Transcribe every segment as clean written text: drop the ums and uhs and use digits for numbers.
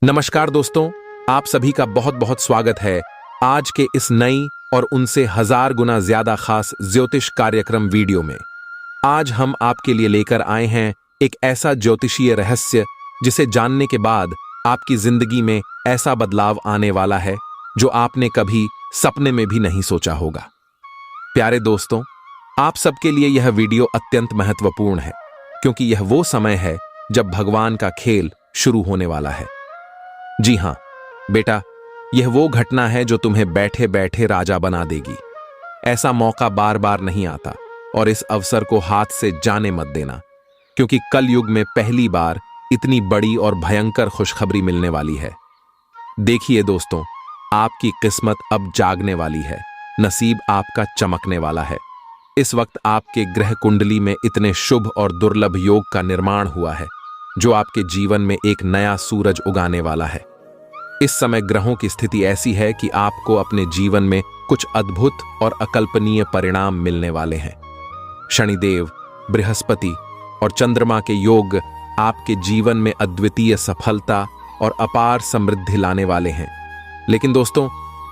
नमस्कार दोस्तों, आप सभी का बहुत बहुत स्वागत है आज के इस नई और उनसे 1000 गुना ज्यादा खास ज्योतिष कार्यक्रम वीडियो में। आज हम आपके लिए लेकर आए हैं एक ऐसा ज्योतिषीय रहस्य जिसे जानने के बाद आपकी जिंदगी में ऐसा बदलाव आने वाला है जो आपने कभी सपने में भी नहीं सोचा होगा। प्यारे दोस्तों, आप सबके लिए यह वीडियो अत्यंत महत्वपूर्ण है क्योंकि यह वो समय है जब भगवान का खेल शुरू होने वाला है। जी हां बेटा, यह वो घटना है जो तुम्हें बैठे बैठे राजा बना देगी। ऐसा मौका बार बार नहीं आता और इस अवसर को हाथ से जाने मत देना, क्योंकि कल युग में पहली बार इतनी बड़ी और भयंकर खुशखबरी मिलने वाली है। देखिए दोस्तों, आपकी किस्मत अब जागने वाली है, नसीब आपका चमकने वाला है। इस वक्त आपके ग्रह कुंडली में इतने शुभ और दुर्लभ योग का निर्माण हुआ है जो आपके जीवन में एक नया सूरज उगाने वाला है। इस समय ग्रहों की स्थिति ऐसी है कि आपको अपने जीवन में कुछ अद्भुत और अकल्पनीय परिणाम मिलने वाले हैं। शनिदेव, बृहस्पति और चंद्रमा के योग आपके जीवन में अद्वितीय सफलता और अपार समृद्धि लाने वाले हैं। लेकिन दोस्तों,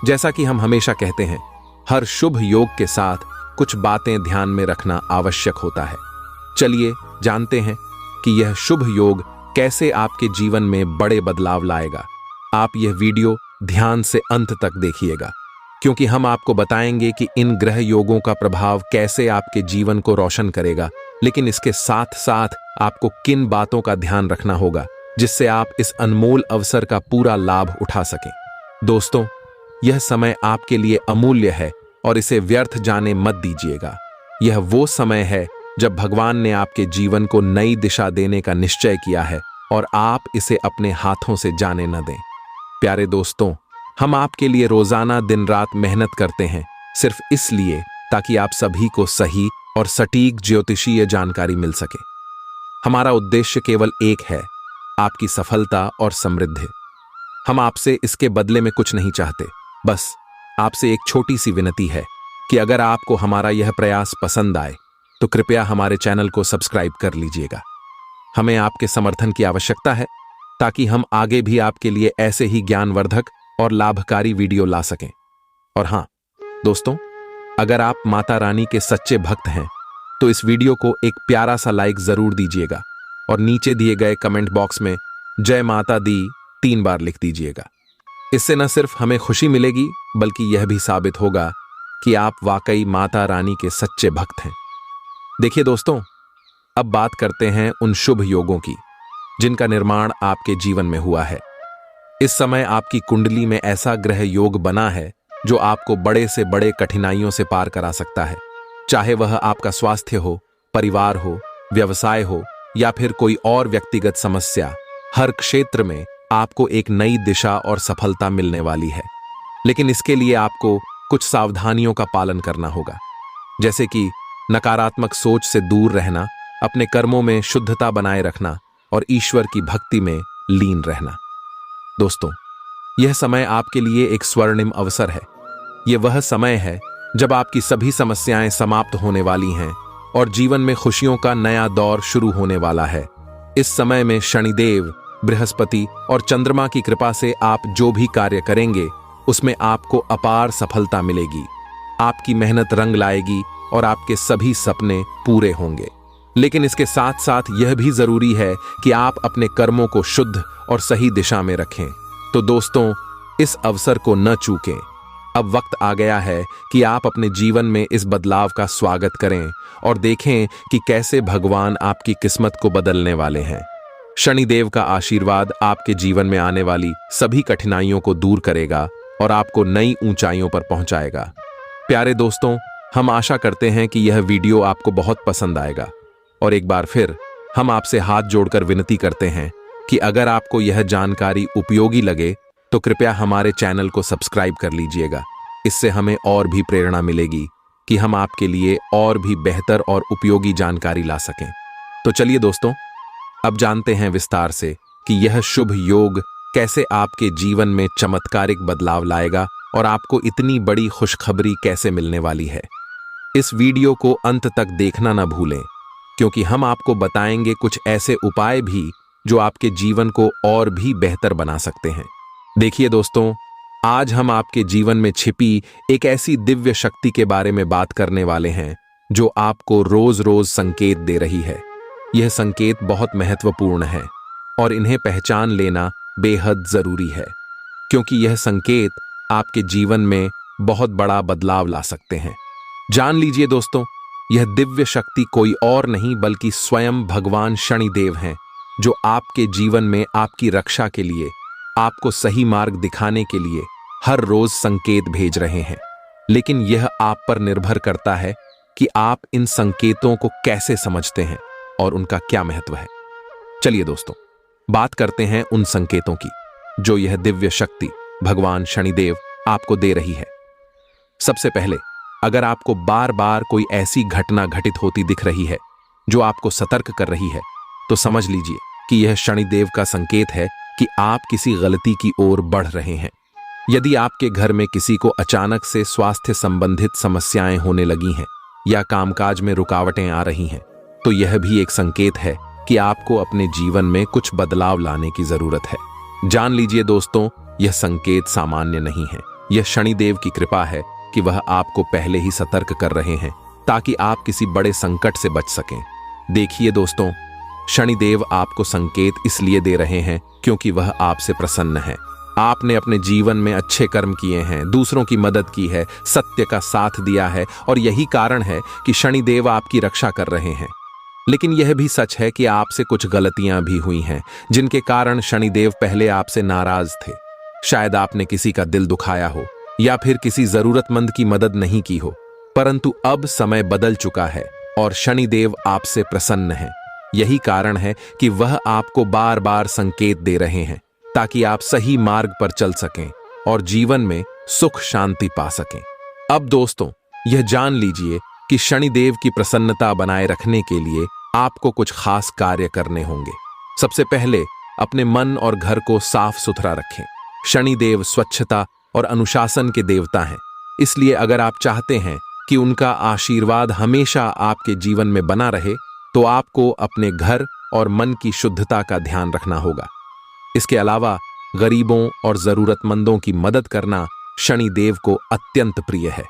जैसा कि हम हमेशा कहते हैं, हर शुभ योग के साथ कुछ बातें ध्यान में रखना आवश्यक होता है। चलिए जानते हैं कि यह शुभ योग कैसे आपके जीवन में बड़े बदलाव लाएगा। आप यह वीडियो ध्यान से अंत तक देखिएगा, क्योंकि हम आपको बताएंगे कि इन ग्रह योगों का प्रभाव कैसे आपके जीवन को रोशन करेगा, लेकिन इसके साथ साथ आपको किन बातों का ध्यान रखना होगा जिससे आप इस अनमोल अवसर का पूरा लाभ उठा सकें। दोस्तों, यह समय आपके लिए अमूल्य है और इसे व्यर्थ जाने मत दीजिएगा। यह वो समय है जब भगवान ने आपके जीवन को नई दिशा देने का निश्चय किया है और आप इसे अपने हाथों से जाने न दें। प्यारे दोस्तों, हम आपके लिए रोजाना दिन रात मेहनत करते हैं सिर्फ इसलिए ताकि आप सभी को सही और सटीक ज्योतिषीय जानकारी मिल सके। हमारा उद्देश्य केवल एक है, आपकी सफलता और समृद्धि। हम आपसे इसके बदले में कुछ नहीं चाहते, बस आपसे एक छोटी सी विनती है कि अगर आपको हमारा यह प्रयास पसंद आए तो कृपया हमारे चैनल को सब्सक्राइब कर लीजिएगा। हमें आपके समर्थन की आवश्यकता है ताकि हम आगे भी आपके लिए ऐसे ही ज्ञानवर्धक और लाभकारी वीडियो ला सकें। और हां दोस्तों, अगर आप माता रानी के सच्चे भक्त हैं तो इस वीडियो को एक प्यारा सा लाइक जरूर दीजिएगा और नीचे दिए गए कमेंट बॉक्स में जय माता दी 3 बार लिख दीजिएगा। इससे न सिर्फ हमें खुशी मिलेगी बल्कि यह भी साबित होगा कि आप वाकई माता रानी के सच्चे भक्त हैं। देखिए दोस्तों, अब बात करते हैं उन शुभ योगों की जिनका निर्माण आपके जीवन में हुआ है। इस समय आपकी कुंडली में ऐसा ग्रह योग बना है जो आपको बड़े से बड़े कठिनाइयों से पार करा सकता है, चाहे वह आपका स्वास्थ्य हो, परिवार हो, व्यवसाय हो या फिर कोई और व्यक्तिगत समस्या। हर क्षेत्र में आपको एक नई दिशा और सफलता मिलने वाली है। लेकिन इसके लिए आपको कुछ सावधानियों का पालन करना होगा, जैसे कि नकारात्मक सोच से दूर रहना, अपने कर्मों में शुद्धता बनाए रखना और ईश्वर की भक्ति में लीन रहना। दोस्तों, यह समय आपके लिए एक स्वर्णिम अवसर है। यह वह समय है जब आपकी सभी समस्याएं समाप्त होने वाली हैं और जीवन में खुशियों का नया दौर शुरू होने वाला है। इस समय में शनिदेव, बृहस्पति और चंद्रमा की कृपा से आप जो भी कार्य करेंगे उसमें आपको अपार सफलता मिलेगी। आपकी मेहनत रंग लाएगी और आपके सभी सपने पूरे होंगे। लेकिन इसके साथ साथ यह भी जरूरी है कि आप अपने कर्मों को शुद्ध और सही दिशा में रखें। तो दोस्तों, इस अवसर को न चूकें। अब वक्त आ गया है कि आप अपने जीवन में इस बदलाव का स्वागत करें और देखें कि कैसे भगवान आपकी किस्मत को बदलने वाले हैं। शनिदेव का आशीर्वाद आपके जीवन में आने वाली सभी कठिनाइयों को दूर करेगा और आपको नई ऊंचाइयों पर पहुंचाएगा। प्यारे दोस्तों, हम आशा करते हैं कि यह वीडियो आपको बहुत पसंद आएगा और एक बार फिर हम आपसे हाथ जोड़कर विनती करते हैं कि अगर आपको यह जानकारी उपयोगी लगे तो कृपया हमारे चैनल को सब्सक्राइब कर लीजिएगा। इससे हमें और भी प्रेरणा मिलेगी कि हम आपके लिए और भी बेहतर और उपयोगी जानकारी ला सकें। तो चलिए दोस्तों, अब जानते हैं विस्तार से कि यह शुभ योग कैसे आपके जीवन में चमत्कारिक बदलाव लाएगा और आपको इतनी बड़ी खुशखबरी कैसे मिलने वाली है। इस वीडियो को अंत तक देखना न भूलें, क्योंकि हम आपको बताएंगे कुछ ऐसे उपाय भी जो आपके जीवन को और भी बेहतर बना सकते हैं। देखिए दोस्तों, आज हम आपके जीवन में छिपी एक ऐसी दिव्य शक्ति के बारे में बात करने वाले हैं जो आपको रोज रोज संकेत दे रही है। यह संकेत बहुत महत्वपूर्ण है और इन्हें पहचान लेना बेहद जरूरी है, क्योंकि यह संकेत आपके जीवन में बहुत बड़ा बदलाव ला सकते हैं। जान लीजिए दोस्तों, यह दिव्य शक्ति कोई और नहीं बल्कि स्वयं भगवान शनिदेव हैं, जो आपके जीवन में आपकी रक्षा के लिए, आपको सही मार्ग दिखाने के लिए हर रोज संकेत भेज रहे हैं। लेकिन यह आप पर निर्भर करता है कि आप इन संकेतों को कैसे समझते हैं और उनका क्या महत्व है। चलिए दोस्तों, बात करते हैं उन संकेतों की जो यह दिव्य शक्ति भगवान शनिदेव आपको दे रही है। सबसे पहले, अगर आपको बार बार कोई ऐसी घटना घटित होती दिख रही है जो आपको सतर्क कर रही है, तो समझ लीजिए कि यह शनिदेव का संकेत है कि आप किसी गलती की ओर बढ़ रहे हैं। यदि आपके घर में किसी को अचानक से स्वास्थ्य संबंधित समस्याएं होने लगी हैं या कामकाज में रुकावटें आ रही हैं, तो यह भी एक संकेत है कि आपको अपने जीवन में कुछ बदलाव लाने की जरूरत है। जान लीजिए दोस्तों, यह संकेत सामान्य नहीं है। यह शनिदेव की कृपा है कि वह आपको पहले ही सतर्क कर रहे हैं ताकि आप किसी बड़े संकट से बच सकें। देखिए दोस्तों, शनिदेव आपको संकेत इसलिए दे रहे हैं क्योंकि वह आपसे प्रसन्न है। आपने अपने जीवन में अच्छे कर्म किए हैं, दूसरों की मदद की है, सत्य का साथ दिया है और यही कारण है कि शनिदेव आपकी रक्षा कर रहे हैं। लेकिन यह भी सच है कि आपसे कुछ गलतियां भी हुई हैं जिनके कारण शनिदेव पहले आपसे नाराज थे। शायद आपने किसी का दिल दुखाया हो या फिर किसी जरूरतमंद की मदद नहीं की हो, परंतु अब समय बदल चुका है और शनिदेव आपसे प्रसन्न है। यही कारण है कि वह आपको बार बार संकेत दे रहे हैं ताकि आप सही मार्ग पर चल सकें और जीवन में सुख शांति पा सकें। अब दोस्तों, यह जान लीजिए कि शनिदेव की प्रसन्नता बनाए रखने के लिए आपको कुछ खास कार्य करने होंगे। सबसे पहले, अपने मन और घर को साफ सुथरा रखें। शनिदेव स्वच्छता और अनुशासन के देवता हैं, इसलिए अगर आप चाहते हैं कि उनका आशीर्वाद हमेशा आपके जीवन में बना रहे, तो आपको अपने घर और मन की शुद्धता का ध्यान रखना होगा। इसके अलावा गरीबों और जरूरतमंदों की मदद करना शनिदेव को अत्यंत प्रिय है।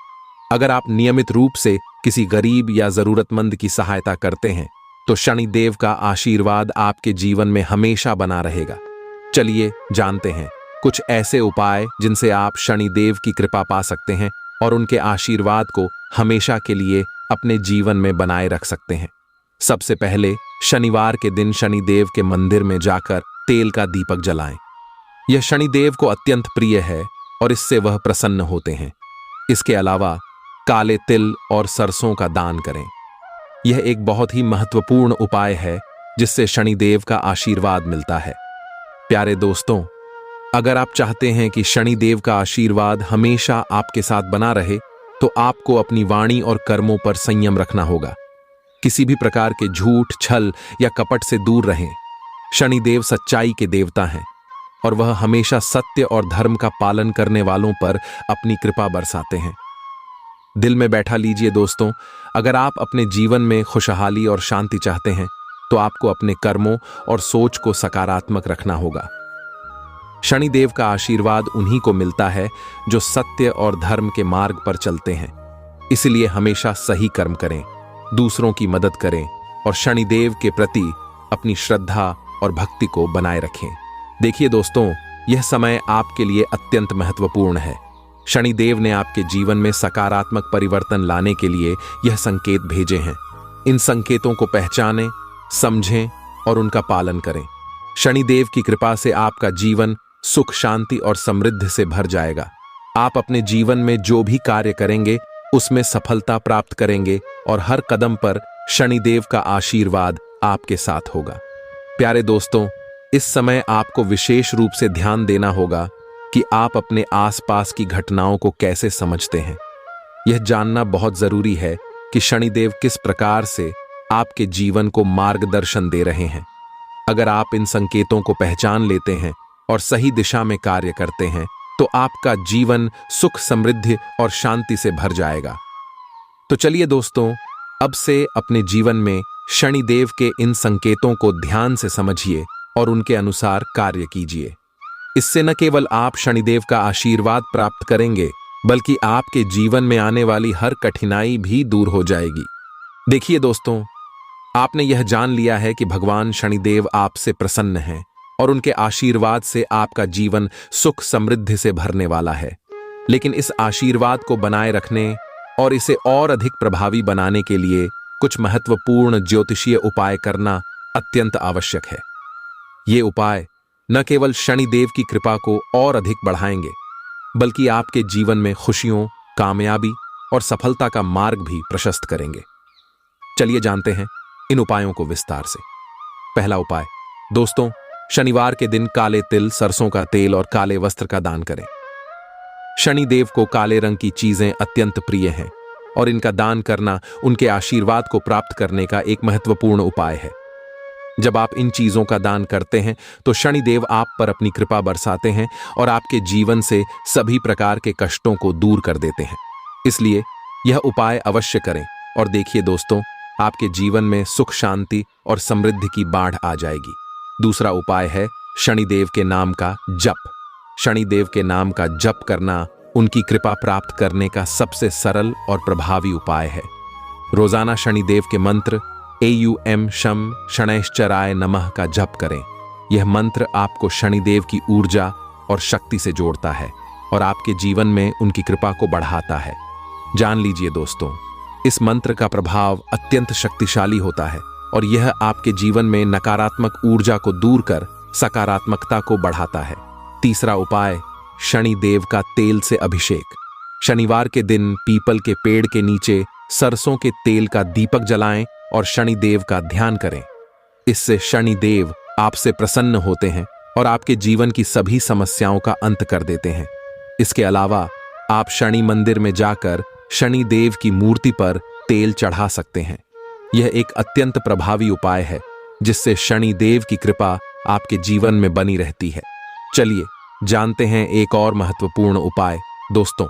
अगर आप नियमित रूप से किसी गरीब या जरूरतमंद की सहायता करते हैं, तो शनिदेव का आशीर्वाद आपके जीवन में हमेशा बना रहेगा। चलिए जानते हैं कुछ ऐसे उपाय जिनसे आप शनिदेव की कृपा पा सकते हैं और उनके आशीर्वाद को हमेशा के लिए अपने जीवन में बनाए रख सकते हैं। सबसे पहले, शनिवार के दिन शनिदेव के मंदिर में जाकर तेल का दीपक जलाएं। यह शनिदेव को अत्यंत प्रिय है और इससे वह प्रसन्न होते हैं। इसके अलावा काले तिल और सरसों का दान करें। यह एक बहुत ही महत्वपूर्ण उपाय है जिससे शनिदेव का आशीर्वाद मिलता है। प्यारे दोस्तों, अगर आप चाहते हैं कि शनिदेव का आशीर्वाद हमेशा आपके साथ बना रहे, तो आपको अपनी वाणी और कर्मों पर संयम रखना होगा। किसी भी प्रकार के झूठ, छल या कपट से दूर रहें। शनिदेव सच्चाई के देवता हैं और वह हमेशा सत्य और धर्म का पालन करने वालों पर अपनी कृपा बरसाते हैं। दिल में बैठा लीजिए दोस्तों, अगर आप अपने जीवन में खुशहाली और शांति चाहते हैं, तो आपको अपने कर्मों और सोच को सकारात्मक रखना होगा। शनिदेव का आशीर्वाद उन्हीं को मिलता है जो सत्य और धर्म के मार्ग पर चलते हैं। इसलिए हमेशा सही कर्म करें, दूसरों की मदद करें और शनिदेव के प्रति अपनी श्रद्धा और भक्ति को बनाए रखें। देखिए दोस्तों, यह समय आपके लिए अत्यंत महत्वपूर्ण है। शनिदेव ने आपके जीवन में सकारात्मक परिवर्तन लाने के लिए यह संकेत भेजे हैं। इन संकेतों को पहचानें, समझें और उनका पालन करें। शनिदेव की कृपा से आपका जीवन सुख, शांति और समृद्धि से भर जाएगा। आप अपने जीवन में जो भी कार्य करेंगे उसमें सफलता प्राप्त करेंगे और हर कदम पर शनिदेव का आशीर्वाद आपके साथ होगा। प्यारे दोस्तों, इस समय आपको विशेष रूप से ध्यान देना होगा कि आप अपने आसपास की घटनाओं को कैसे समझते हैं। यह जानना बहुत जरूरी है कि शनिदेव किस प्रकार से आपके जीवन को मार्गदर्शन दे रहे हैं। अगर आप इन संकेतों को पहचान लेते हैं और सही दिशा में कार्य करते हैं, तो आपका जीवन सुख, समृद्धि और शांति से भर जाएगा। तो चलिए दोस्तों, अब से अपने जीवन में शनिदेव के इन संकेतों को ध्यान से समझिए और उनके अनुसार कार्य कीजिए। इससे न केवल आप शनिदेव का आशीर्वाद प्राप्त करेंगे, बल्कि आपके जीवन में आने वाली हर कठिनाई भी दूर हो जाएगी। देखिए दोस्तों, आपने यह जान लिया है कि भगवान शनिदेव आपसे प्रसन्न हैं और उनके आशीर्वाद से आपका जीवन सुख समृद्धि से भरने वाला है। लेकिन इस आशीर्वाद को बनाए रखने और इसे और अधिक प्रभावी बनाने के लिए कुछ महत्वपूर्ण ज्योतिषीय उपाय करना अत्यंत आवश्यक है। ये उपाय न केवल शनिदेव की कृपा को और अधिक बढ़ाएंगे, बल्कि आपके जीवन में खुशियों, कामयाबी और सफलता का मार्ग भी प्रशस्त करेंगे। चलिए जानते हैं इन उपायों को विस्तार से। पहला उपाय, दोस्तों, शनिवार के दिन काले तिल, सरसों का तेल और काले वस्त्र का दान करें। शनिदेव को काले रंग की चीजें अत्यंत प्रिय हैं और इनका दान करना उनके आशीर्वाद को प्राप्त करने का एक महत्वपूर्ण उपाय है। जब आप इन चीजों का दान करते हैं तो शनिदेव आप पर अपनी कृपा बरसाते हैं और आपके जीवन से सभी प्रकार के कष्टों को दूर कर देते हैं। इसलिए यह उपाय अवश्य करें और देखिए दोस्तों, आपके जीवन में सुख, शांति और समृद्धि की बाढ़ आ जाएगी। दूसरा उपाय है शनिदेव के नाम का जप। शनिदेव के नाम का जप करना उनकी कृपा प्राप्त करने का सबसे सरल और प्रभावी उपाय है। रोजाना शनिदेव के मंत्र एयूएम शम शनैश्चराय नमः का जप करें। यह मंत्र आपको शनिदेव की ऊर्जा और शक्ति से जोड़ता है और आपके जीवन में उनकी कृपा को बढ़ाता है। जान लीजिए दोस्तों, इस मंत्र का प्रभाव अत्यंत शक्तिशाली होता है और यह आपके जीवन में नकारात्मक ऊर्जा को दूर कर सकारात्मकता को बढ़ाता है। तीसरा उपाय, शनिदेव का तेल से अभिषेक। शनिवार के दिन पीपल के पेड़ के नीचे सरसों के तेल का दीपक जलाएं और शनिदेव का ध्यान करें। इससे शनिदेव आपसे प्रसन्न होते हैं और आपके जीवन की सभी समस्याओं का अंत कर देते हैं। इसके अलावा आप शनि मंदिर में जाकर शनिदेव की मूर्ति पर तेल चढ़ा सकते हैं। यह एक अत्यंत प्रभावी उपाय है जिससे शनिदेव की कृपा आपके जीवन में बनी रहती है। चलिए जानते हैं एक और महत्वपूर्ण उपाय। दोस्तों,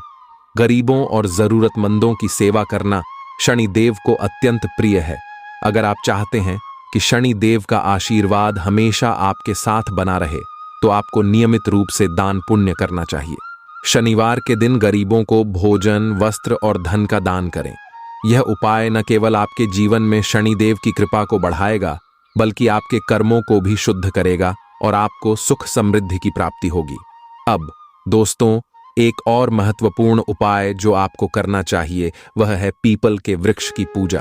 गरीबों और जरूरतमंदों की सेवा करना शनिदेव को अत्यंत प्रिय है। अगर आप चाहते हैं कि शनिदेव का आशीर्वाद हमेशा आपके साथ बना रहे, तो आपको नियमित रूप से दान पुण्य करना चाहिए। शनिवार के दिन गरीबों को भोजन, वस्त्र और धन का दान करें। यह उपाय न केवल आपके जीवन में शनिदेव की कृपा को बढ़ाएगा, बल्कि आपके कर्मों को भी शुद्ध करेगा और आपको सुख समृद्धि की प्राप्ति होगी। अब दोस्तों, एक और महत्वपूर्ण उपाय जो आपको करना चाहिए वह है पीपल के वृक्ष की पूजा।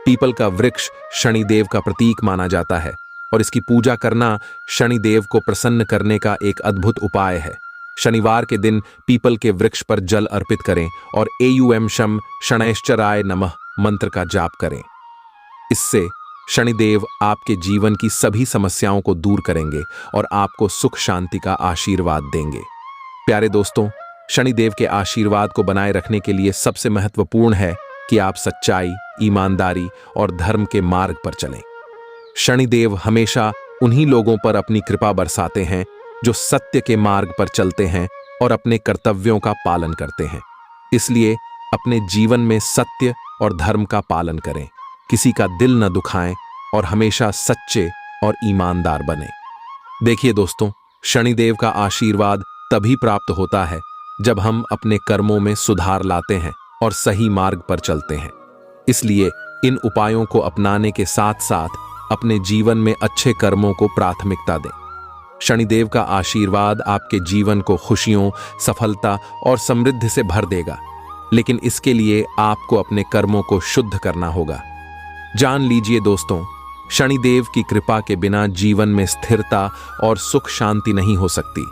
पीपल का वृक्ष शनिदेव का प्रतीक माना जाता है और इसकी पूजा करना शनिदेव को प्रसन्न करने का एक अद्भुत उपाय है। शनिवार के दिन पीपल के वृक्ष पर जल अर्पित करें और एयूएम शम शनैश्चराय नमः मंत्र का जाप करें। इससे शनिदेव आपके जीवन की सभी समस्याओं को दूर करेंगे और आपको सुख शांति का आशीर्वाद देंगे। प्यारे दोस्तों, शनिदेव के आशीर्वाद को बनाए रखने के लिए सबसे महत्वपूर्ण है कि आप सच्चाई, ईमानदारी और धर्म के मार्ग पर चलें। शनिदेव हमेशा उन्हीं लोगों पर अपनी कृपा बरसाते हैं जो सत्य के मार्ग पर चलते हैं और अपने कर्तव्यों का पालन करते हैं। इसलिए अपने जीवन में सत्य और धर्म का पालन करें, किसी का दिल न दुखाएं और हमेशा सच्चे और ईमानदार बने। देखिए दोस्तों, शनिदेव का आशीर्वाद तभी प्राप्त होता है जब हम अपने कर्मों में सुधार लाते हैं और सही मार्ग पर चलते हैं। इसलिए इन उपायों को अपनाने के साथ साथ अपने जीवन में अच्छे कर्मों को प्राथमिकता दें। शनिदेव का आशीर्वाद आपके जीवन को खुशियों, सफलता और समृद्धि से भर देगा, लेकिन इसके लिए आपको अपने कर्मों को शुद्ध करना होगा। जान लीजिए दोस्तों, शनिदेव की कृपा के बिना जीवन में स्थिरता और सुख शांति नहीं हो सकती।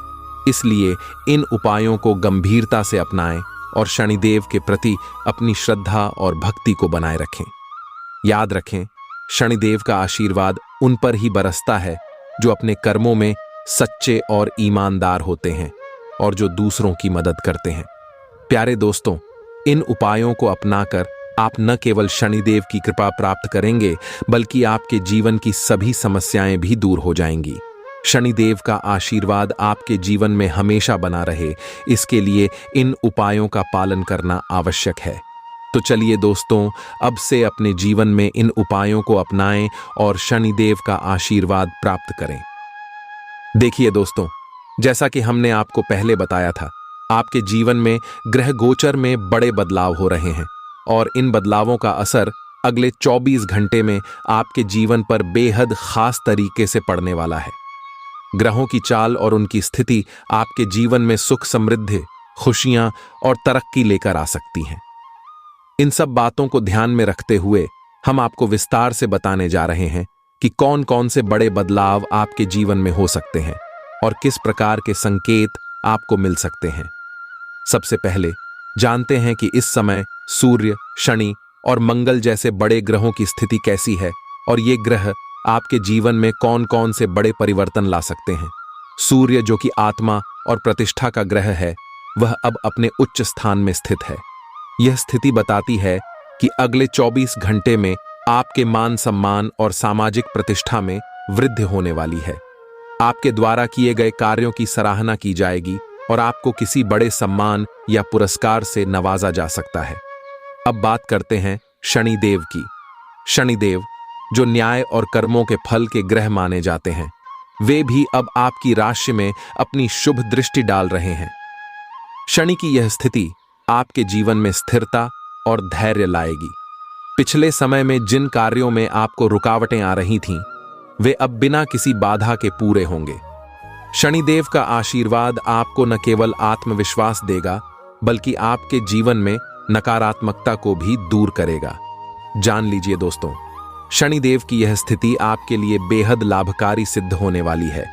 इसलिए इन उपायों को गंभीरता से अपनाएं और शनिदेव के प्रति अपनी श्रद्धा और भक्ति को बनाए रखें। याद रखें, शनिदेव का आशीर्वाद उन पर ही बरसता है जो अपने कर्मों में सच्चे और ईमानदार होते हैं और जो दूसरों की मदद करते हैं। प्यारे दोस्तों, इन उपायों को अपनाकर आप न केवल शनिदेव की कृपा प्राप्त करेंगे, बल्कि आपके जीवन की सभी समस्याएं भी दूर हो जाएंगी। शनिदेव का आशीर्वाद आपके जीवन में हमेशा बना रहे, इसके लिए इन उपायों का पालन करना आवश्यक है। तो चलिए दोस्तों, अब से अपने जीवन में इन उपायों को अपनाएं और शनिदेव का आशीर्वाद प्राप्त करें। देखिए दोस्तों, जैसा कि हमने आपको पहले बताया था, आपके जीवन में ग्रह गोचर में बड़े बदलाव हो रहे हैं और इन बदलावों का असर अगले 24 घंटे में आपके जीवन पर बेहद खास तरीके से पड़ने वाला है। ग्रहों की चाल और उनकी स्थिति आपके जीवन में सुख, समृद्धि, खुशियां और तरक्की लेकर आ सकती हैं। इन सब बातों को ध्यान में रखते हुए हम आपको विस्तार से बताने जा रहे हैं कि कौन कौन से बड़े बदलाव आपके जीवन में हो सकते हैं और किस प्रकार के संकेत आपको मिल सकते हैं। सबसे पहले जानते हैं कि इस समय सूर्य, शनि और मंगल जैसे बड़े ग्रहों की स्थिति कैसी है और ये ग्रह आपके जीवन में कौन कौन से बड़े परिवर्तन ला सकते हैं। सूर्य, जो कि आत्मा और प्रतिष्ठा का ग्रह है, वह अब अपने उच्च स्थान में स्थित है। यह स्थिति बताती है कि अगले 24 घंटे में आपके मान सम्मान और सामाजिक प्रतिष्ठा में वृद्धि होने वाली है। आपके द्वारा किए गए कार्यों की सराहना की जाएगी और आपको किसी बड़े सम्मान या पुरस्कार से नवाजा जा सकता है। अब बात करते हैं शनिदेव की। शनिदेव, जो न्याय और कर्मों के फल के ग्रह माने जाते हैं, वे भी अब आपकी राशि में अपनी शुभ दृष्टि डाल रहे हैं। शनि की यह स्थिति आपके जीवन में स्थिरता और धैर्य लाएगी। पिछले समय में जिन कार्यों में आपको रुकावटें आ रही थीं, वे अब बिना किसी बाधा के पूरे होंगे। शनिदेव का आशीर्वाद आपको न केवल आत्मविश्वास देगा, बल्कि आपके जीवन में नकारात्मकता को भी दूर करेगा। जान लीजिए दोस्तों, शनिदेव की यह स्थिति आपके लिए बेहद लाभकारी सिद्ध होने वाली है,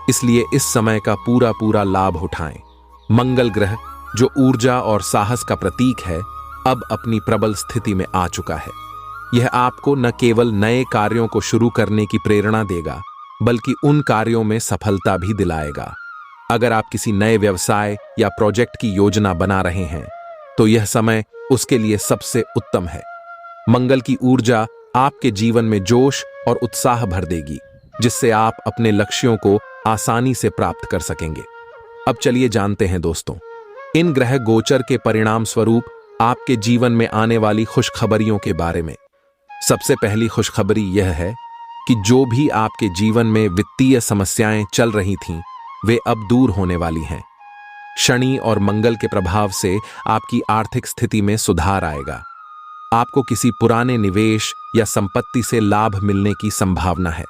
इसलिए इस समय का पूरा पूरा लाभ उठाएं। मंगल ग्रह, जो ऊर्जा और साहस का प्रतीक है, अब अपनी प्रबल स्थिति में आ चुका है। यह आपको न केवल नए कार्यों को शुरू करने की प्रेरणा देगा, बल्कि उन कार्यों में सफलता भी दिलाएगा। अगर आप किसी नए व्यवसाय या प्रोजेक्ट की योजना बना रहे हैं, तो यह समय उसके लिए सबसे उत्तम है। मंगल की ऊर्जा आपके जीवन में जोश और उत्साह भर देगी, जिससे आप अपने लक्ष्यों को आसानी से प्राप्त कर सकेंगे। अब चलिए जानते हैं दोस्तों, इन ग्रह गोचर के परिणाम स्वरूप आपके जीवन में आने वाली खुशखबरियों के बारे में। सबसे पहली खुशखबरी यह है कि जो भी आपके जीवन में वित्तीय समस्याएं चल रही थीं, वे अब दूर होने वाली हैं। शनि और मंगल के प्रभाव से आपकी आर्थिक स्थिति में सुधार आएगा। आपको किसी पुराने निवेश या संपत्ति से लाभ मिलने की संभावना है।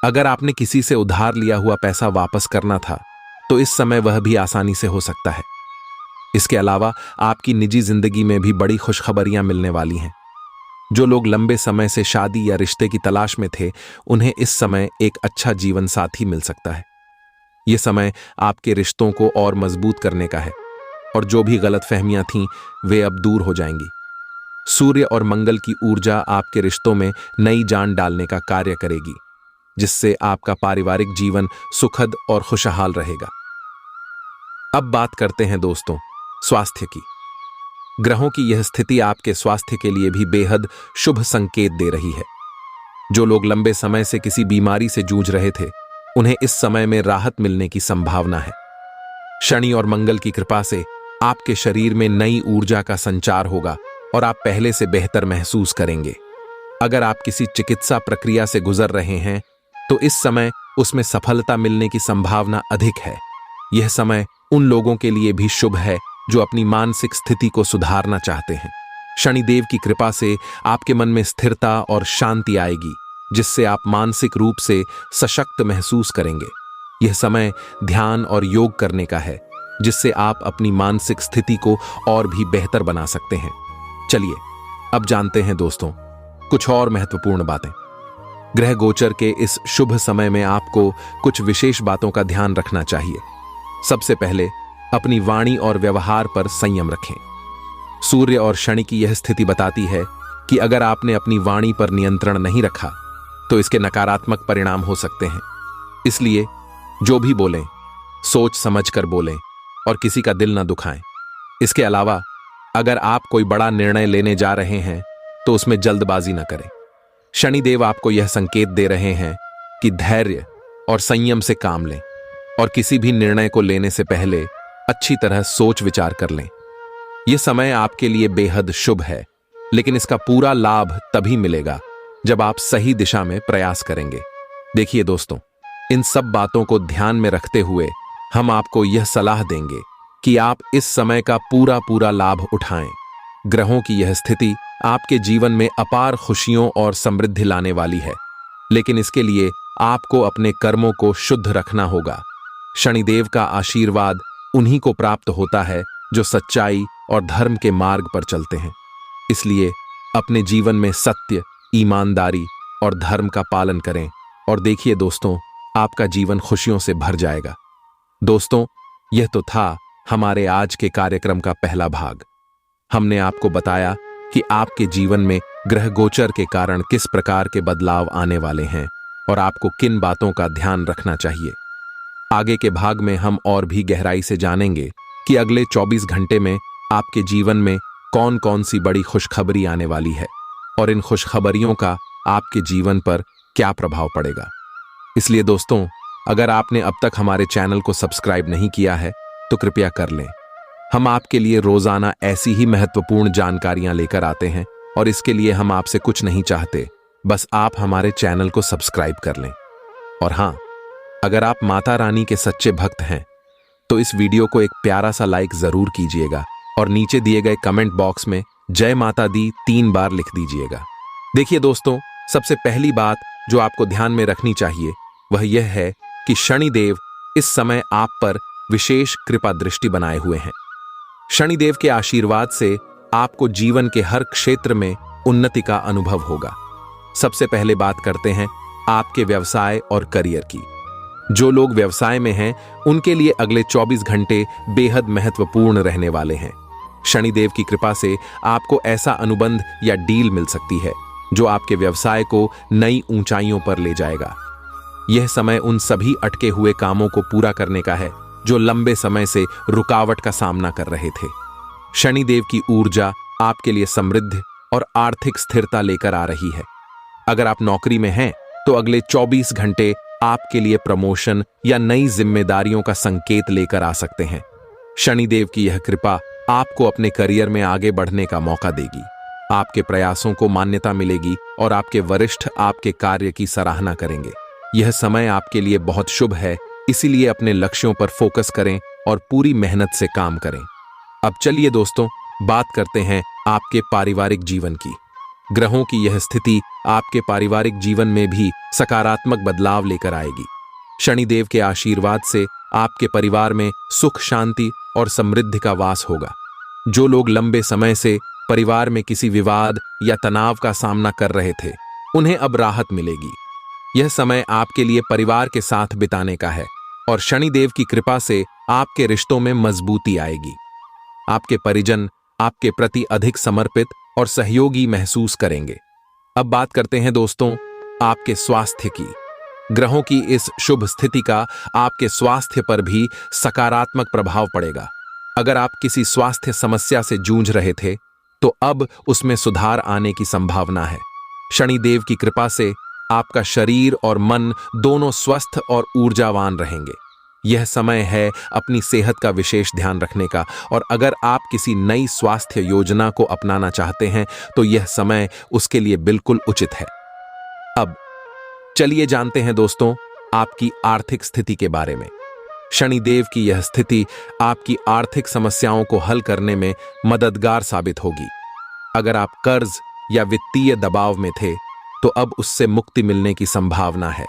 अगर आपने किसी से उधार लिया हुआ पैसा वापस करना था, तो इस समय वह भी आसानी से हो सकता है। इसके अलावा आपकी निजी जिंदगी में भी बड़ी खुशखबरियां मिलने वाली हैं। जो लोग लंबे समय से शादी या रिश्ते की तलाश में थे, उन्हें इस समय एक अच्छा जीवन साथी मिल सकता है। यह समय आपके रिश्तों को और मजबूत करने का है और जो भी गलतफहमियां थीं, वे अब दूर हो जाएंगी। सूर्य और मंगल की ऊर्जा आपके रिश्तों में नई जान डालने का कार्य करेगी, जिससे आपका पारिवारिक जीवन सुखद और खुशहाल रहेगा। अब बात करते हैं दोस्तों स्वास्थ्य की। ग्रहों की यह स्थिति आपके स्वास्थ्य के लिए भी बेहद शुभ संकेत दे रही है। जो लोग लंबे समय से किसी बीमारी से जूझ रहे थे, उन्हें इस समय में राहत मिलने की संभावना है। शनि और मंगल की कृपा से आपके शरीर में नई ऊर्जा का संचार होगा और आप पहले से बेहतर महसूस करेंगे। अगर आप किसी चिकित्सा प्रक्रिया से गुजर रहे हैं, तो इस समय उसमें सफलता मिलने की संभावना अधिक है। यह समय उन लोगों के लिए भी शुभ है जो अपनी मानसिक स्थिति को सुधारना चाहते हैं। शनिदेव की कृपा से आपके मन में स्थिरता और शांति आएगी, जिससे आप मानसिक रूप से सशक्त महसूस करेंगे। यह समय ध्यान और योग करने का है, जिससे आप अपनी मानसिक स्थिति को और भी बेहतर बना सकते हैं। चलिए अब जानते हैं दोस्तों कुछ और महत्वपूर्ण बातें। ग्रह गोचर के इस शुभ समय में आपको कुछ विशेष बातों का ध्यान रखना चाहिए। सबसे पहले अपनी वाणी और व्यवहार पर संयम रखें। सूर्य और शनि की यह स्थिति बताती है कि अगर आपने अपनी वाणी पर नियंत्रण नहीं रखा, तो इसके नकारात्मक परिणाम हो सकते हैं। इसलिए जो भी बोलें, सोच समझ कर बोलें और किसी का दिल न दुखाएं। इसके अलावा अगर आप कोई बड़ा निर्णय लेने जा रहे हैं, तो उसमें जल्दबाजी न करें। शनिदेव आपको यह संकेत दे रहे हैं कि धैर्य और संयम से काम लें और किसी भी निर्णय को लेने से पहले अच्छी तरह सोच विचार कर लें। यह समय आपके लिए बेहद शुभ है, लेकिन इसका पूरा लाभ तभी मिलेगा जब आप सही दिशा में प्रयास करेंगे। देखिए दोस्तों, इन सब बातों को ध्यान में रखते हुए हम आपको यह सलाह देंगे कि आप इस समय का पूरा पूरा लाभ उठाएं। ग्रहों की यह स्थिति आपके जीवन में अपार खुशियों और समृद्धि लाने वाली है, लेकिन इसके लिए आपको अपने कर्मों को शुद्ध रखना होगा। शनिदेव का आशीर्वाद उन्हीं को प्राप्त होता है जो सच्चाई और धर्म के मार्ग पर चलते हैं। इसलिए अपने जीवन में सत्य, ईमानदारी और धर्म का पालन करें और देखिए दोस्तों, आपका जीवन खुशियों से भर जाएगा। दोस्तों, यह तो था हमारे आज के कार्यक्रम का पहला भाग। हमने आपको बताया कि आपके जीवन में ग्रह गोचर के कारण किस प्रकार के बदलाव आने वाले हैं और आपको किन बातों का ध्यान रखना चाहिए। आगे के भाग में हम और भी गहराई से जानेंगे कि अगले 24 घंटे में आपके जीवन में कौन कौन सी बड़ी खुशखबरी आने वाली है और इन खुशखबरियों का आपके जीवन पर क्या प्रभाव पड़ेगा। इसलिए दोस्तों, अगर आपने अब तक हमारे चैनल को सब्सक्राइब नहीं किया है तो कृपया कर लें। हम आपके लिए रोजाना ऐसी ही महत्वपूर्ण जानकारियां लेकर आते हैं और इसके लिए हम आपसे कुछ नहीं चाहते, बस आप हमारे चैनल को सब्सक्राइब कर लें। और हाँ, अगर आप माता रानी के सच्चे भक्त हैं तो इस वीडियो को एक प्यारा सा लाइक जरूर कीजिएगा और नीचे दिए गए कमेंट बॉक्स में जय माता दी 3 बार लिख दीजिएगा। देखिए दोस्तों, सबसे पहली बात जो आपको ध्यान में रखनी चाहिए वह यह है कि शनिदेव इस समय आप पर विशेष कृपा दृष्टि बनाए हुए हैं। शनिदेव के आशीर्वाद से आपको जीवन के हर क्षेत्र में उन्नति का अनुभव होगा। सबसे पहले बात करते हैं आपके व्यवसाय और करियर की। जो लोग व्यवसाय में हैं उनके लिए अगले 24 घंटे बेहद महत्वपूर्ण रहने वाले हैं। शनिदेव की कृपा से आपको ऐसा अनुबंध या डील मिल सकती है जो आपके व्यवसाय को नई ऊंचाइयों पर ले जाएगा। यह समय उन सभी अटके हुए कामों को पूरा करने का है जो लंबे समय से रुकावट का सामना कर रहे थे। शनिदेव की ऊर्जा आपके लिए समृद्धि और आर्थिक स्थिरता लेकर आ रही है। अगर आप नौकरी में हैं तो अगले 24 घंटे आपके लिए प्रमोशन या नई जिम्मेदारियों का संकेत लेकर आ सकते हैं। शनिदेव की यह कृपा आपको अपने करियर में आगे बढ़ने का मौका देगी। आपके प्रयासों को मान्यता मिलेगी और आपके वरिष्ठ आपके कार्य की सराहना करेंगे। यह समय आपके लिए बहुत शुभ है, इसीलिए अपने लक्ष्यों पर फोकस करें और पूरी मेहनत से काम करें। अब चलिए दोस्तों, बात करते हैं आपके पारिवारिक जीवन की। ग्रहों की यह स्थिति आपके पारिवारिक जीवन में भी सकारात्मक बदलाव लेकर आएगी। शनिदेव के आशीर्वाद से आपके परिवार में सुख, शांति और समृद्धि का वास होगा। जो लोग लंबे समय से परिवार में किसी विवाद या तनाव का सामना कर रहे थे, उन्हें अब राहत मिलेगी। यह समय आपके लिए परिवार के साथ बिताने का है और शनिदेव की कृपा से आपके रिश्तों में मजबूती आएगी। आपके परिजन आपके प्रति अधिक समर्पित और सहयोगी महसूस करेंगे। अब बात करते हैं दोस्तों आपके स्वास्थ्य की। ग्रहों की इस शुभ स्थिति का आपके स्वास्थ्य पर भी सकारात्मक प्रभाव पड़ेगा। अगर आप किसी स्वास्थ्य समस्या से जूझ रहे थे तो अब उसमें सुधार आने की संभावना है। शनिदेव की कृपा से आपका शरीर और मन दोनों स्वस्थ और ऊर्जावान रहेंगे। यह समय है अपनी सेहत का विशेष ध्यान रखने का और अगर आप किसी नई स्वास्थ्य योजना को अपनाना चाहते हैं तो यह समय उसके लिए बिल्कुल उचित है। अब चलिए जानते हैं दोस्तों आपकी आर्थिक स्थिति के बारे में। शनिदेव की यह स्थिति आपकी आर्थिक समस्याओं को हल करने में मददगार साबित होगी। अगर आप कर्ज या वित्तीय दबाव में थे तो अब उससे मुक्ति मिलने की संभावना है।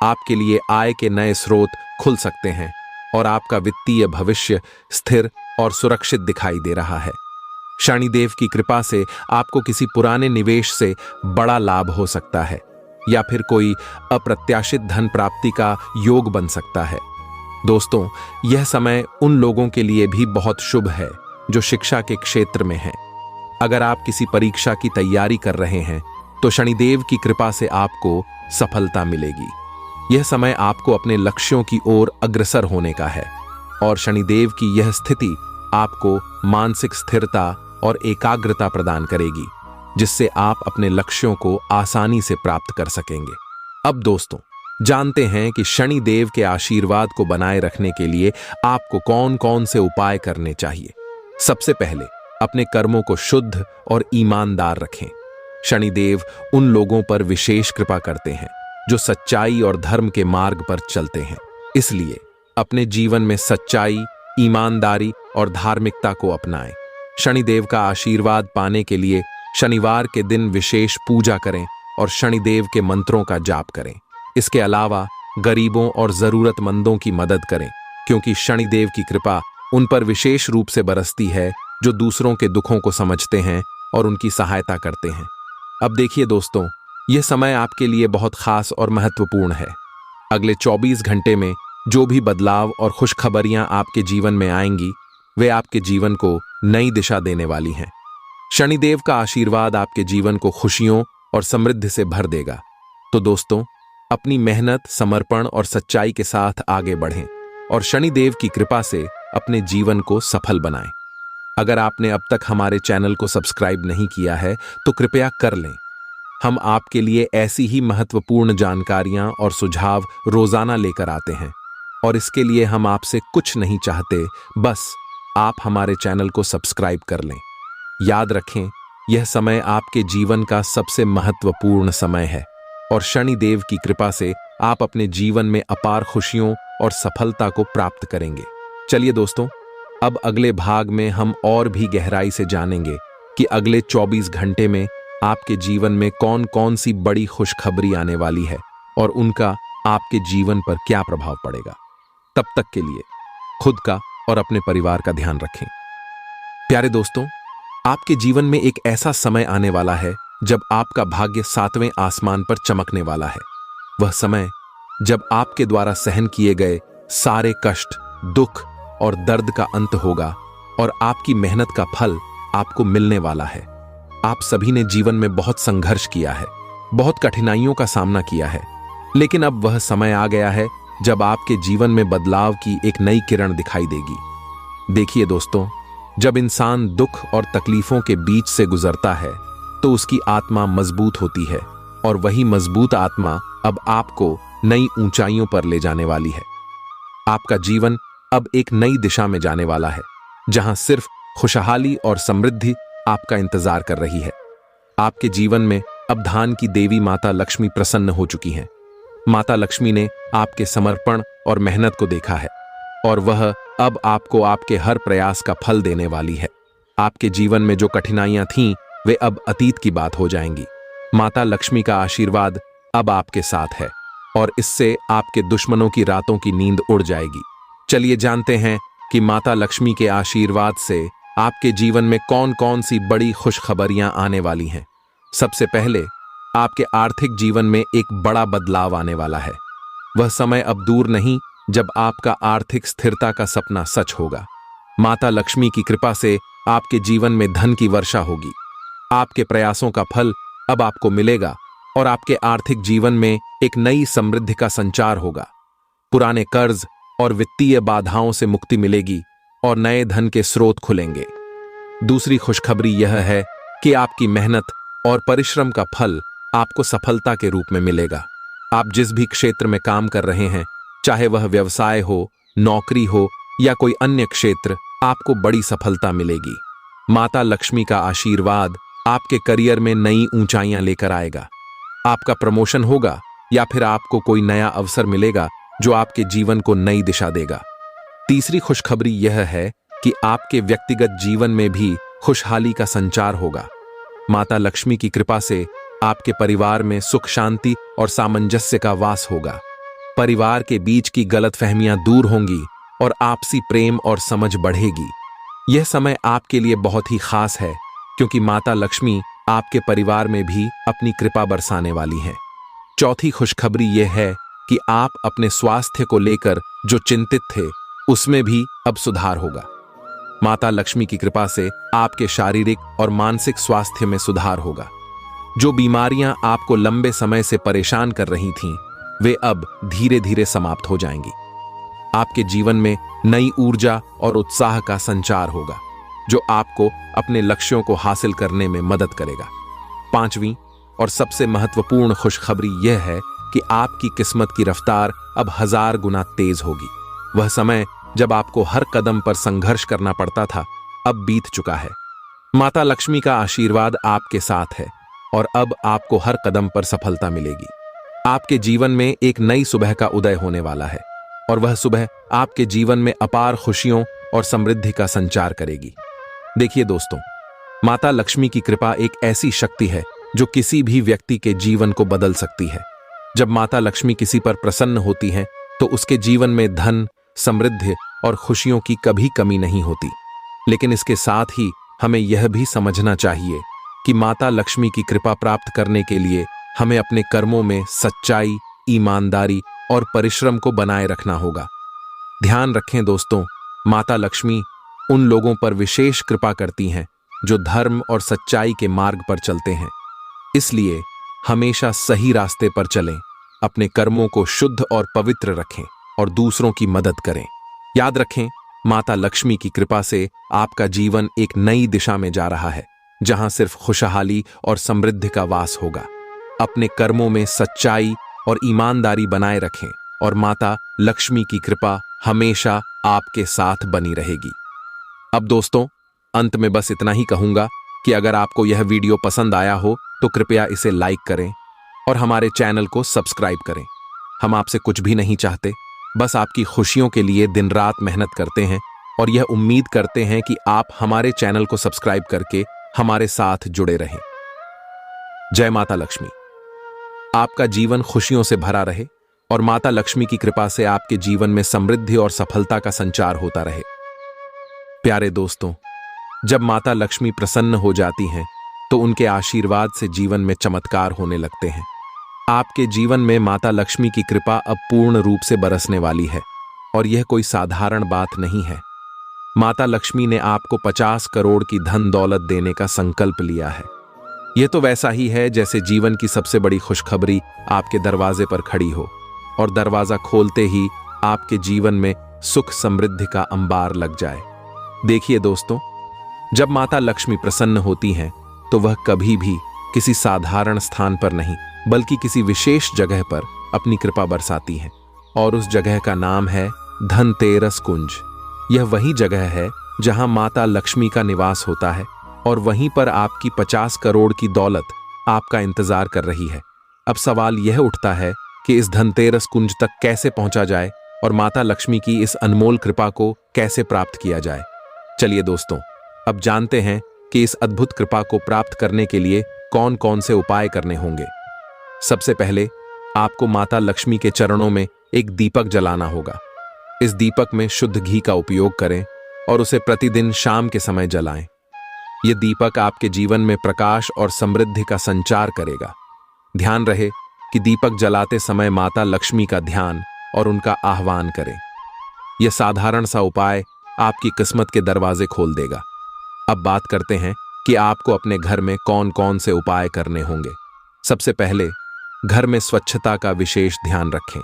आपके लिए आय के नए स्रोत खुल सकते हैं और आपका वित्तीय भविष्य स्थिर और सुरक्षित दिखाई दे रहा है। शनिदेव की कृपा से आपको किसी पुराने निवेश से बड़ा लाभ हो सकता है या फिर कोई अप्रत्याशित धन प्राप्ति का योग बन सकता है। दोस्तों, यह समय उन लोगों के लिए भी बहुत शुभ है जो शिक्षा के क्षेत्र में हैं। अगर आप किसी परीक्षा की तैयारी कर रहे हैं तो शनिदेव की कृपा से आपको सफलता मिलेगी। यह समय आपको अपने लक्ष्यों की ओर अग्रसर होने का है और शनिदेव की यह स्थिति आपको मानसिक स्थिरता और एकाग्रता प्रदान करेगी, जिससे आप अपने लक्ष्यों को आसानी से प्राप्त कर सकेंगे। अब दोस्तों, जानते हैं कि शनिदेव के आशीर्वाद को बनाए रखने के लिए आपको कौन कौन से उपाय करने चाहिए। सबसे पहले अपने कर्मों को शुद्ध और ईमानदार रखें। शनिदेव उन लोगों पर विशेष कृपा करते हैं जो सच्चाई और धर्म के मार्ग पर चलते हैं। इसलिए अपने जीवन में सच्चाई, ईमानदारी और धार्मिकता को अपनाएं। शनिदेव का आशीर्वाद पाने के लिए शनिवार के दिन विशेष पूजा करें और शनिदेव के मंत्रों का जाप करें। इसके अलावा गरीबों और जरूरतमंदों की मदद करें, क्योंकि शनिदेव की कृपा उन पर विशेष रूप से बरसती है जो दूसरों के दुखों को समझते हैं और उनकी सहायता करते हैं। अब देखिए दोस्तों, यह समय आपके लिए बहुत खास और महत्वपूर्ण है। अगले 24 घंटे में जो भी बदलाव और खुशखबरियां आपके जीवन में आएंगी, वे आपके जीवन को नई दिशा देने वाली हैं। शनिदेव का आशीर्वाद आपके जीवन को खुशियों और समृद्धि से भर देगा। तो दोस्तों, अपनी मेहनत, समर्पण और सच्चाई के साथ आगे बढ़ें और शनिदेव की कृपा से अपने जीवन को सफल बनाएं। अगर आपने अब तक हमारे चैनल को सब्सक्राइब नहीं किया है तो कृपया कर लें। हम आपके लिए ऐसी ही महत्वपूर्ण जानकारियां और सुझाव रोजाना लेकर आते हैं, और इसके लिए हम आपसे कुछ नहीं चाहते, बस आप हमारे चैनल को सब्सक्राइब कर लें। याद रखें, यह समय आपके जीवन का सबसे महत्वपूर्ण समय है और शनिदेव की कृपा से आप अपने जीवन में अपार खुशियों और सफलता को प्राप्त करेंगे। चलिए दोस्तों, अब अगले भाग में हम और भी गहराई से जानेंगे कि अगले 24 घंटे में आपके जीवन में कौन कौन सी बड़ी खुशखबरी आने वाली है और उनका आपके जीवन पर क्या प्रभाव पड़ेगा। तब तक के लिए खुद का और अपने परिवार का ध्यान रखें। प्यारे दोस्तों, आपके जीवन में एक ऐसा समय आने वाला है जब आपका भाग्य 7वें आसमान पर चमकने वाला है। वह समय जब आपके द्वारा सहन किए गए सारे कष्ट, दुख और दर्द का अंत होगा और आपकी मेहनत का फल आपको मिलने वाला है। आप सभी ने जीवन में बहुत संघर्ष किया है, बहुत कठिनाइयों का सामना किया है, लेकिन अब वह समय आ गया है जब आपके जीवन में बदलाव की एक नई किरण दिखाई देगी। देखिए दोस्तों, जब इंसान दुख और तकलीफों के बीच से गुजरता है तो उसकी आत्मा मजबूत होती है, और वही मजबूत आत्मा अब आपको नई ऊंचाइयों पर ले जाने वाली है। आपका जीवन अब एक नई दिशा में जाने वाला है, जहां सिर्फ खुशहाली और समृद्धि आपका इंतजार कर रही है। आपके जीवन में अब धन की देवी माता लक्ष्मी प्रसन्न हो चुकी हैं। माता लक्ष्मी ने आपके समर्पण और मेहनत को देखा है, और वह अब आपको आपके हर प्रयास का फल देने वाली है। आपके जीवन में जो कठिनाइयां थीं, वे अब अतीत की बात हो जाएंगी। माता लक्ष्मी का आशीर्वाद अब आपके साथ है, और इससे आपके दुश्मनों की रातों की नींद उड़ जाएगी। चलिए जानते हैं कि माता लक्ष्मी के आशीर्वाद से आपके जीवन में कौन कौन सी बड़ी खुशखबरियां आने वाली हैं। सबसे पहले, आपके आर्थिक जीवन में एक बड़ा बदलाव आने वाला है। वह समय अब दूर नहीं जब आपका आर्थिक स्थिरता का सपना सच होगा। माता लक्ष्मी की कृपा से आपके जीवन में धन की वर्षा होगी। आपके प्रयासों का फल अब आपको मिलेगा और आपके आर्थिक जीवन में एक नई समृद्धि का संचार होगा। पुराने कर्ज और वित्तीय बाधाओं से मुक्ति मिलेगी और नए धन के स्रोत खुलेंगे। दूसरी खुशखबरी यह है कि आपकी मेहनत और परिश्रम का फल आपको सफलता के रूप में मिलेगा। आप जिस भी क्षेत्र में काम कर रहे हैं, चाहे वह व्यवसाय हो, नौकरी हो या कोई अन्य क्षेत्र, आपको बड़ी सफलता मिलेगी। माता लक्ष्मी का आशीर्वाद आपके करियर में नई ऊंचाइयां लेकर आएगा। आपका प्रमोशन होगा या फिर आपको कोई नया अवसर मिलेगा जो आपके जीवन को नई दिशा देगा। तीसरी खुशखबरी यह है कि आपके व्यक्तिगत जीवन में भी खुशहाली का संचार होगा। माता लक्ष्मी की कृपा से आपके परिवार में सुख, शांति और सामंजस्य का वास होगा। परिवार के बीच की गलतफहमियां दूर होंगी और आपसी प्रेम और समझ बढ़ेगी। यह समय आपके लिए बहुत ही खास है, क्योंकि माता लक्ष्मी आपके परिवार में भी अपनी कृपा बरसाने वाली हैं। चौथी खुशखबरी यह है कि आप अपने स्वास्थ्य को लेकर जो चिंतित थे, उसमें भी अब सुधार होगा। माता लक्ष्मी की कृपा से आपके शारीरिक और मानसिक स्वास्थ्य में सुधार होगा। जो बीमारियां आपको लंबे समय से परेशान कर रही थीं, वे अब धीरे धीरे समाप्त हो जाएंगी। आपके जीवन में नई ऊर्जा और उत्साह का संचार होगा, जो आपको अपने लक्ष्यों को हासिल करने में मदद करेगा। पांचवीं और सबसे महत्वपूर्ण खुशखबरी यह है कि आपकी किस्मत की रफ्तार अब 1000 गुना तेज होगी। वह समय जब आपको हर कदम पर संघर्ष करना पड़ता था, अब बीत चुका है। माता लक्ष्मी का आशीर्वाद आपके साथ है और अब आपको हर कदम पर सफलता मिलेगी। आपके जीवन में एक नई सुबह का उदय होने वाला है और वह सुबह आपके जीवन में अपार खुशियों और समृद्धि का संचार करेगी। देखिए दोस्तों, माता लक्ष्मी की कृपा एक ऐसी शक्ति है जो किसी भी व्यक्ति के जीवन को बदल सकती है। जब माता लक्ष्मी किसी पर प्रसन्न होती हैं तो उसके जीवन में धन, समृद्धि और खुशियों की कभी कमी नहीं होती। लेकिन इसके साथ ही हमें यह भी समझना चाहिए कि माता लक्ष्मी की कृपा प्राप्त करने के लिए हमें अपने कर्मों में सच्चाई, ईमानदारी और परिश्रम को बनाए रखना होगा। ध्यान रखें दोस्तों, माता लक्ष्मी उन लोगों पर विशेष कृपा करती हैं जो धर्म और सच्चाई के मार्ग पर चलते हैं। इसलिए हमेशा सही रास्ते पर चलें, अपने कर्मों को शुद्ध और पवित्र रखें और दूसरों की मदद करें। याद रखें, माता लक्ष्मी की कृपा से आपका जीवन एक नई दिशा में जा रहा है, जहां सिर्फ खुशहाली और समृद्धि का वास होगा। अपने कर्मों में सच्चाई और ईमानदारी बनाए रखें और माता लक्ष्मी की कृपा हमेशा आपके साथ बनी रहेगी। अब दोस्तों, अंत में बस इतना ही कहूंगा कि अगर आपको यह वीडियो पसंद आया हो तो कृपया इसे लाइक करें और हमारे चैनल को सब्सक्राइब करें। हम आपसे कुछ भी नहीं चाहते, बस आपकी खुशियों के लिए दिन रात मेहनत करते हैं और यह उम्मीद करते हैं कि आप हमारे चैनल को सब्सक्राइब करके हमारे साथ जुड़े रहें। जय माता लक्ष्मी। आपका जीवन खुशियों से भरा रहे और माता लक्ष्मी की कृपा से आपके जीवन में समृद्धि और सफलता का संचार होता रहे। प्यारे दोस्तों, जब माता लक्ष्मी प्रसन्न हो जाती हैं तो उनके आशीर्वाद से जीवन में चमत्कार होने लगते हैं। आपके जीवन में माता लक्ष्मी की कृपा अब पूर्ण रूप से बरसने वाली है और यह कोई साधारण बात नहीं है। माता लक्ष्मी ने आपको 50 करोड़ की धन दौलत देने का संकल्प लिया है। यह तो वैसा ही है जैसे जीवन की सबसे बड़ी खुशखबरी आपके दरवाजे पर खड़ी हो और दरवाजा खोलते ही आपके जीवन में सुख समृद्धि का अंबार लग जाए। देखिए दोस्तों, जब माता लक्ष्मी प्रसन्न होती हैं तो वह कभी भी किसी साधारण स्थान पर नहीं बल्कि किसी विशेष जगह पर अपनी कृपा बरसाती हैं और उस जगह का नाम है धनतेरस कुंज। यह वही जगह है जहां माता लक्ष्मी का निवास होता है और वहीं पर आपकी 50 करोड़ की दौलत आपका इंतजार कर रही है। अब सवाल यह उठता है कि इस धनतेरस कुंज तक कैसे पहुंचा जाए और माता लक्ष्मी की इस अनमोल कृपा को कैसे प्राप्त किया जाए। चलिए दोस्तों, अब जानते हैं कि इस अद्भुत कृपा को प्राप्त करने के लिए कौन कौन से उपाय करने होंगे। सबसे पहले आपको माता लक्ष्मी के चरणों में एक दीपक जलाना होगा। इस दीपक में शुद्ध घी का उपयोग करें और उसे प्रतिदिन शाम के समय जलाएं। यह दीपक आपके जीवन में प्रकाश और समृद्धि का संचार करेगा। ध्यान रहे कि दीपक जलाते समय माता लक्ष्मी का ध्यान और उनका आह्वान करें। यह साधारण सा उपाय आपकी किस्मत के दरवाजे खोल देगा। अब बात करते हैं कि आपको अपने घर में कौन कौन से उपाय करने होंगे। सबसे पहले घर में स्वच्छता का विशेष ध्यान रखें।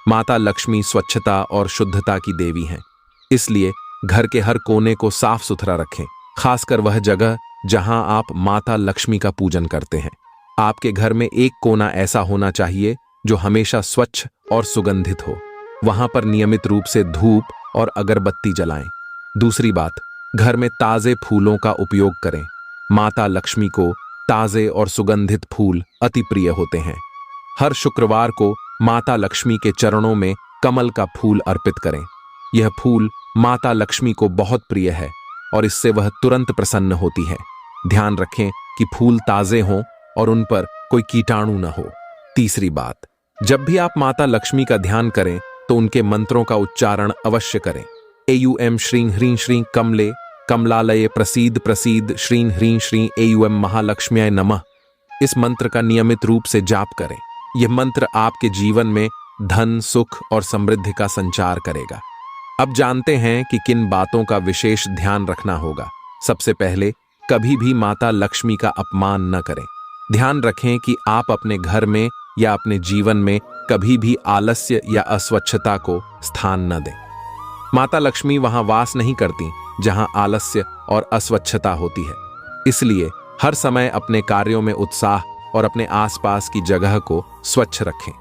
माता लक्ष्मी स्वच्छता और शुद्धता की देवी हैं, इसलिए घर के हर कोने को साफ सुथरा रखें, खासकर वह जगह जहां आप माता लक्ष्मी का पूजन करते हैं। आपके घर में एक कोना ऐसा होना चाहिए जो हमेशा स्वच्छ और सुगंधित हो। वहां पर नियमित रूप से धूप और अगरबत्ती जलाएं। दूसरी बात, घर में ताजे फूलों का उपयोग करें। माता लक्ष्मी को ताजे और सुगंधित फूल अति प्रिय होते हैं। हर शुक्रवार को माता लक्ष्मी के चरणों में कमल का फूल अर्पित करें। यह फूल माता लक्ष्मी को बहुत प्रिय है और इससे वह तुरंत प्रसन्न होती है। ध्यान रखें कि फूल ताजे हों और उन पर कोई कीटाणु न हो। तीसरी बात, जब भी आप माता लक्ष्मी का ध्यान करें तो उनके मंत्रों का उच्चारण अवश्य करें। एयूएम श्रीं ह्रीं श्रीं कमले कमलालये प्रसीद प्रसीद श्रीं ह्रीं श्रीं एयूएम महालक्ष्म्याय नमः। इस मंत्र का नियमित रूप से जाप करें। यह मंत्र आपके जीवन में धन, सुख और समृद्धि का संचार करेगा। अब जानते हैं कि किन बातों का विशेष ध्यान रखना होगा। सबसे पहले, कभी भी माता लक्ष्मी का अपमान न करें। ध्यान रखें कि आप अपने घर में या अपने जीवन में कभी भी आलस्य या अस्वच्छता को स्थान न दें। माता लक्ष्मी वहां वास नहीं करती जहां आलस्य और अस्वच्छता होती है। इसलिए हर समय अपने कार्यों में उत्साह और अपने आसपास की जगह को स्वच्छ रखें।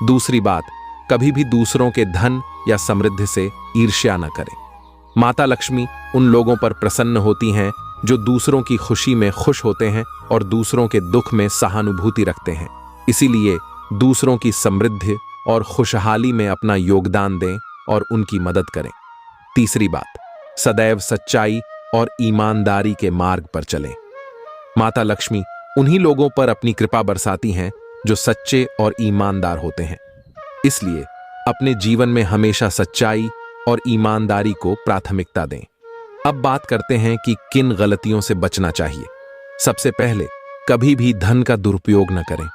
दूसरी बात, कभी भी दूसरों के धन या समृद्धि से ईर्ष्या न करें। माता लक्ष्मी उन लोगों पर प्रसन्न होती हैं जो दूसरों की खुशी में खुश होते हैं और दूसरों के दुख में सहानुभूति रखते हैं। इसीलिए दूसरों की समृद्धि और खुशहाली में अपना योगदान दें और उनकी मदद करें। तीसरी बात, सदैव सच्चाई और ईमानदारी के मार्ग पर चलें। माता लक्ष्मी उन्हीं लोगों पर अपनी कृपा बरसाती हैं जो सच्चे और ईमानदार होते हैं। इसलिए अपने जीवन में हमेशा सच्चाई और ईमानदारी को प्राथमिकता दें। अब बात करते हैं कि किन गलतियों से बचना चाहिए। सबसे पहले, कभी भी धन का दुरुपयोग न करें।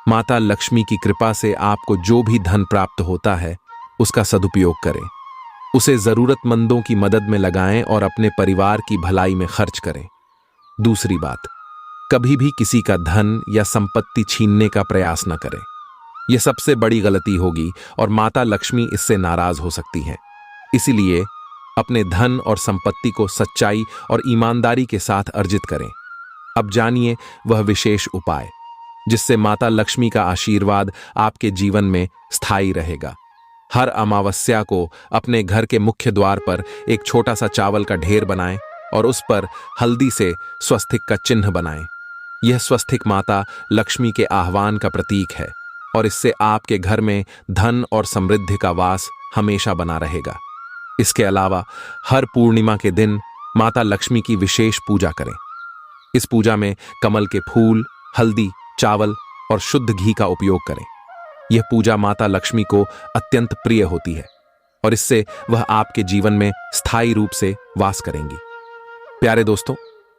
माता लक्ष्मी की कृपा से आपको जो भी धन प्राप्त होता है उसका सदुपयोग करें। उसे जरूरतमंदों की मदद में लगाएं और अपने परिवार की भलाई में खर्च करें। दूसरी बात, कभी भी किसी का धन या संपत्ति छीनने का प्रयास न करें। यह सबसे बड़ी गलती होगी और माता लक्ष्मी इससे नाराज हो सकती हैं। इसीलिए अपने धन और संपत्ति को सच्चाई और ईमानदारी के साथ अर्जित करें। अब जानिए वह विशेष उपाय जिससे माता लक्ष्मी का आशीर्वाद आपके जीवन में स्थायी रहेगा। हर अमावस्या को अपने घर के मुख्य द्वार पर एक छोटा सा चावल का ढेर बनाएं और उस पर हल्दी से स्वस्तिक का चिन्ह बनाएं। यह स्वस्तिक माता लक्ष्मी के आह्वान का प्रतीक है और इससे आपके घर में धन और समृद्धि का वास हमेशा बना रहेगा। इसके अलावा हर पूर्णिमा के दिन माता लक्ष्मी की विशेष पूजा करें। इस पूजा में कमल के फूल, हल्दी, चावल और शुद्ध घी का उपयोग करें। यह पूजा माता लक्ष्मी को अत्यंत प्रिय होती है और इससे वह आपके जीवन में स्थायी रूप से वास करेंगी। प्यारे दोस्तों,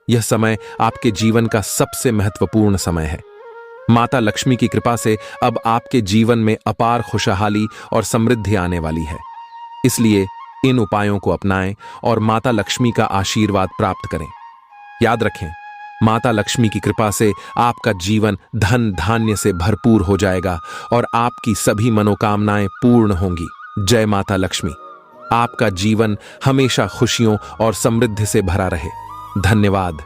यह समय आपके जीवन का सबसे महत्वपूर्ण समय है। माता लक्ष्मी की कृपा से अब आपके जीवन में अपार खुशहाली और समृद्धि आने वाली है। इसलिए इन उपायों को अपनाएं और माता लक्ष्मी का आशीर्वाद प्राप्त करें। याद रखें, माता लक्ष्मी की कृपा से आपका जीवन धन धान्य से भरपूर हो जाएगा और आपकी सभी मनोकामनाएं पूर्ण होंगी। जय माता लक्ष्मी। आपका जीवन हमेशा खुशियों और समृद्धि से भरा रहे। धन्यवाद।